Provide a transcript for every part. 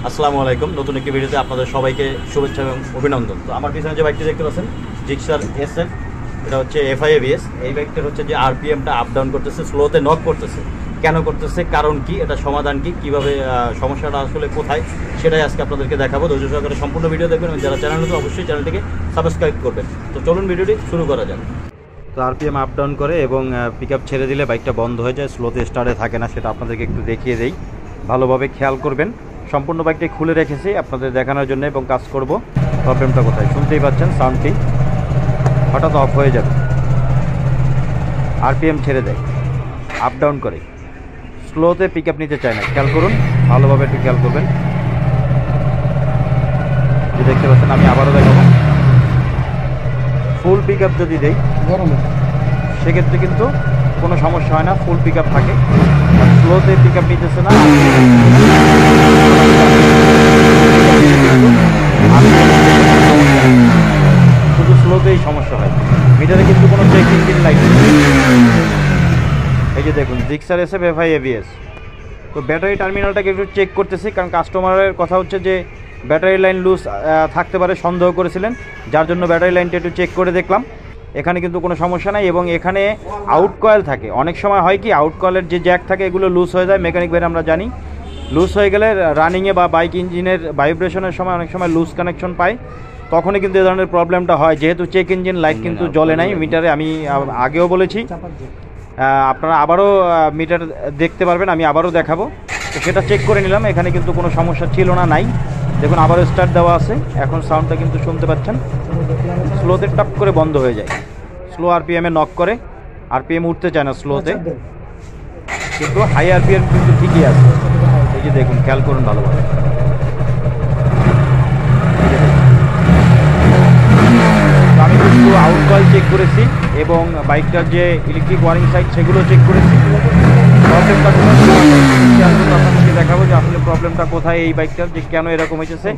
আসসালামু আলাইকুম। নতুন একটি ভিডিওতে আপনাদের সবাইকে শুভেচ্ছা এবং অভিনন্দন। তো আমার পিছনে যে বাইকটি দেখতে পাচ্ছেন জিক্সার SF, এটা হচ্ছে FI ABS। এই বাইকটার হচ্ছে যে আরপিএমটা আপ ডাউন করতেছে, স্লোতে নক করতেছে। কেন করতেছে, কারণ কি, এটা সমাধান কি, কীভাবে সমস্যাটা আসলে কোথায়, সেটাই আজকে আপনাদেরকে দেখাবো। ধৈর্য সহকারে সম্পূর্ণ ভিডিও দেখবেন এবং যারা চ্যানেল নতুন অবশ্যই চ্যানেলটিকে সাবস্ক্রাইব করবেন। তো চলুন ভিডিওটি শুরু করা যাক। তো আরপিএম আপ ডাউন করে এবং পিক আপ ছেড়ে দিলে বাইকটা বন্ধ হয়ে যায়, স্লোতে স্টার্টে থাকে না, সেটা আপনাদেরকে একটু দেখিয়ে দেই, ভালোভাবে খেয়াল করবেন। সম্পূর্ণ বাইকটি খুলে রেখেছি আপনাদের দেখানোর জন্য এবং কাজ করব। প্রবলেমটা কোথায় শুনতেই পাচ্ছেন, সাউন্ডটি হঠাৎ অফ হয়ে যাবে, আরপিএম ছেড়ে দেয়, আপ ডাউন করে, স্লোতে পিক আপ নিতে চায় না। খেয়াল করুন, ভালোভাবে একটু খেয়াল করবেন। যে দেখতে পাচ্ছেন, আমি আবারও দেখাবো। ফুল পিক আপ যদি দেই সেক্ষেত্রে কিন্তু কোনো সমস্যা হয় না, ফুল পিক আপ থাকে। আর স্লোতে পিক আপ নিতেছে না, শুধু স্লোতেই সমস্যা হয়। মিটারে কিন্তু কোনো চেক ইঞ্জিন লাইট নেই। এই যে দেখুন, জিক্সার SF FI ABS। তো ব্যাটারি টার্মিনালটাকে একটু চেক করতেছি, কারণ কাস্টমারের কথা হচ্ছে যে ব্যাটারি লাইন লুজ থাকতে পারে, সন্দেহ করেছিলেন, যার জন্য ব্যাটারি লাইনটা একটু চেক করে দেখলাম। এখানে কিন্তু কোনো সমস্যা নাই এবং এখানে আউট কয়েল থাকে। অনেক সময় হয় কি, আউট কয়েলের যে জ্যাক থাকে এগুলো লুজ হয়ে যায়, মেকানিক ভাইরা আমরা জানি। লুজ হয়ে গেলে রানিংয়ে বা বাইক ইঞ্জিনের ভাইব্রেশনের সময় অনেক সময় লুজ কানেকশন পায়, তখনই কিন্তু এ ধরনের প্রবলেমটা হয়। যেহেতু চেক ইঞ্জিন লাইট কিন্তু জ্বলে নাই মিটারে, আমি আগেও বলেছি। আপনারা আবারও মিটার দেখতে পারবেন, আমি আবারও দেখাবো। তো সেটা চেক করে নিলাম, এখানে কিন্তু কোনো সমস্যা ছিল না, নাই। দেখুন আবারও স্টার্ট দেওয়া আছে, এখন সাউন্ডটা কিন্তু শুনতে পাচ্ছেন। স্লোতে টপ করে বন্ধ হয়ে যায়, স্লো আরপিএমে নক করে, আরপিএম উঠতে চায় না স্লোতে, কিন্তু হাই আরপিএম কিন্তু ঠিকই আছে। এই যে দেখুন, খেয়াল করুন ভালোভাবে। আমি কিন্তু আউট কয়েল চেক করেছি এবং বাইকটার যে ইলেকট্রিক ওয়ারিং সাইড সেগুলো চেক করেছি। প্রবলেমটা আপনাদেরকে দেখাবো যে আসলে প্রবলেমটা কোথায় এই বাইকটার, যে কেন এরকম হয়েছে।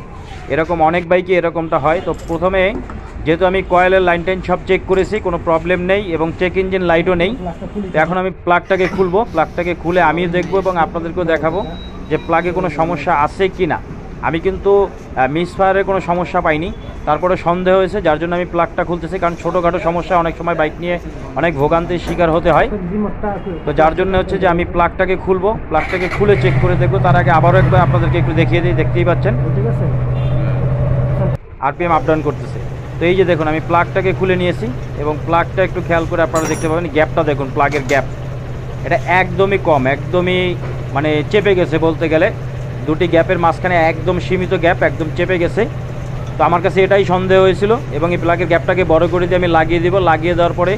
এরকম অনেক বাইকে এরকমটা হয়। তো প্রথমে যেহেতু আমি কয়েলের লাইন টাইন সব চেক করেছি, কোনো প্রবলেম নেই এবং চেক ইঞ্জিন লাইটও নেই। তো এখন আমি প্লাগটাকে খুলবো, প্লাগটাকে খুলে আমিও দেখবো এবং আপনাদেরকেও দেখাবো যে প্লাগে কোনো সমস্যা আছে কি না। আমি কিন্তু মিসফায়ারের কোনো সমস্যা পাইনি, তারপরে সন্দেহ হয়েছে, যার জন্য আমি প্লাগটা খুলতেছি। কারণ ছোটোখাটো সমস্যা অনেক সময় বাইক নিয়ে অনেক ভোগান্তির শিকার হতে হয়। তো যার জন্য হচ্ছে যে আমি প্লাগটাকে খুলবো, প্লাগটাকে খুলে চেক করে দেখবো। তার আগে আবারও একবার আপনাদেরকে একটু দেখিয়ে দিই, দেখতেই পাচ্ছেন আরপিএম আপ ডাউন করতেছে। তো এই যে দেখুন, আমি প্লাগটাকে খুলে নিয়েছি এবং প্লাগটা একটু খেয়াল করে আপনারা দেখতে পাবেন, গ্যাপটা দেখুন, প্লাগের গ্যাপ এটা একদমই কম, একদমই মানে চেপে গেছে বলতে গেলে। দুটি গ্যাপের মাঝখানে একদম সীমিত গ্যাপ, একদম চেপে গেছে। তো আমার কাছে এটাই সন্দেহ হয়েছিল এবং এই প্লাগের গ্যাপটাকে বড় করে দিয়ে আমি লাগিয়ে দেবো। লাগিয়ে দেওয়ার পরে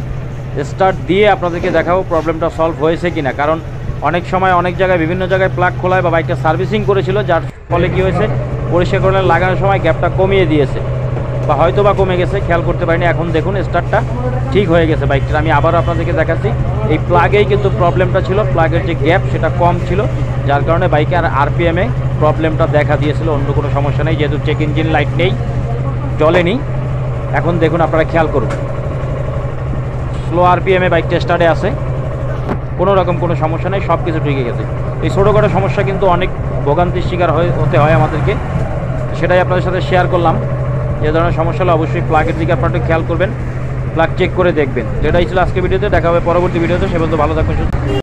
স্টার্ট দিয়ে আপনাদেরকে দেখাবো প্রবলেমটা সলভ হয়েছে কি না। কারণ অনেক সময় অনেক জায়গায় বিভিন্ন জায়গায় প্লাগ খোলায় বা বাইকটা সার্ভিসিং করেছিল, যার ফলে কী হয়েছে, পরিষ্কার করে লাগানোর সময় গ্যাপটা কমিয়ে দিয়েছে বা হয়তো বা কমে গেছে, খেয়াল করতে পারিনি। এখন দেখুন স্টার্টটা ঠিক হয়ে গেছে বাইকটা। আমি আবারও আপনাদেরকে দেখাচ্ছি, এই প্লাগেই কিন্তু প্রবলেমটা ছিল, প্লাগের যে গ্যাপ সেটা কম ছিল, যার কারণে বাইকে আর আরপিএমে প্রবলেমটা দেখা দিয়েছিল। অন্য কোনো সমস্যা নেই, যেহেতু চেক ইঞ্জিন লাইট নেই, জ্বলেনি। এখন দেখুন, আপনারা খেয়াল করুন, স্লো আরপিএমে বাইকটা স্টার্টে আছে, কোনো রকম কোনো সমস্যা নেই, সব কিছু ঠিক গেছে। এই ছোটোখাটো সমস্যা কিন্তু অনেক ভোগান্তির শিকার হতে হয় আমাদেরকে, সেটাই আপনাদের সাথে শেয়ার করলাম। যে ধরনের সমস্যা হলে অবশ্যই প্লাগের দিকে আপনারা একটু খেয়াল করবেন, প্লাগ চেক করে দেখবেন। তো এটাই ছিল আজকে ভিডিওতে, দেখা হবে পরবর্তী ভিডিওতে। সে পর্যন্ত ভালো থাকবেন।